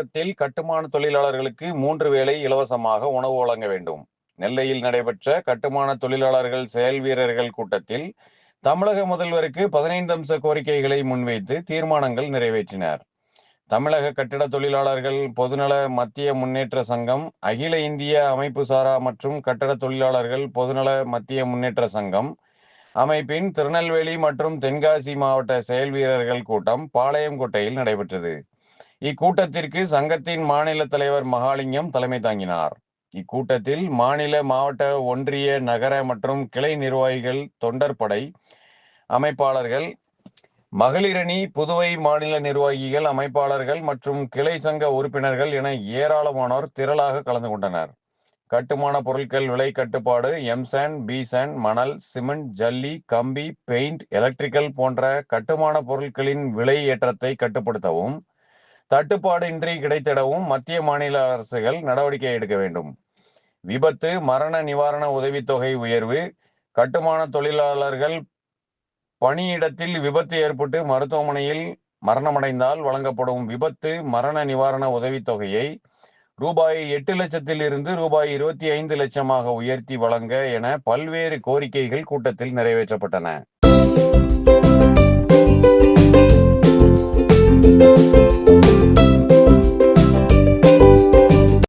தமிழகத்தில் கட்டுமான தொழிலாளர்களுக்கு 3 வேளை இலவசமாக உணவு வழங்க வேண்டும். நெல்லையில் நடைபெற்ற கட்டுமான தொழிலாளர்கள் செயல் வீரர்கள் கூட்டத்தில் தமிழக முதல்வருக்கு 15 அம்ச கோரிக்கைகளை முன்வைத்து தீர்மானங்கள் நிறைவேற்றினர். தமிழக கட்டிட தொழிலாளர்கள் பொதுநல மத்திய முன்னேற்ற சங்கம், அகில இந்திய அமைப்பு சாரா மற்றும் கட்டட தொழிலாளர்கள் பொதுநல மத்திய முன்னேற்ற சங்கம் அமைப்பின் திருநெல்வேலி மற்றும் தென்காசி மாவட்ட செயல் வீரர்கள் கூட்டம் பாளையங்கோட்டையில் நடைபெற்றது. இக்கூட்டத்திற்கு சங்கத்தின் மாநில தலைவர் மகாலிங்கம் தலைமை தாங்கினார். இக்கூட்டத்தில் மாநில, மாவட்ட, ஒன்றிய, நகர மற்றும் கிளை நிர்வாகிகள், தொண்டர்படை அமைப்பாளர்கள், மகளிரணி, புதுவை மாநில நிர்வாகிகள், அமைப்பாளர்கள் மற்றும் கிளை சங்க உறுப்பினர்கள் என ஏராளமானோர் திரளாக கலந்து கொண்டனர். கட்டுமான பொருட்கள் விலை கட்டுப்பாடு, எம்சாண்ட், பிசாண்ட், மணல், சிமெண்ட், ஜல்லி, கம்பி, பெயிண்ட், எலக்ட்ரிக்கல் போன்ற கட்டுமான பொருட்களின் விலை ஏற்றத்தை கட்டுப்படுத்தவும், தட்டுப்பாடு இன்றி கிடைத்திடவும் மத்திய மாநில அரசுகள் நடவடிக்கை எடுக்க வேண்டும். விபத்து, மரண நிவாரண உதவித்தொகை உயர்வு, கட்டுமான தொழிலாளர்கள் பணியிடத்தில் விபத்து ஏற்பட்டு மருத்துவமனையில் மரணமடைந்தால் வழங்கப்படும் விபத்து மரண நிவாரண உதவித்தொகையை ரூபாய் 8 லட்சத்தில் இருந்து ரூபாய் 25 லட்சமாக உயர்த்தி வழங்க என பல்வேறு கோரிக்கைகள் கூட்டத்தில் நிறைவேற்றப்பட்டன.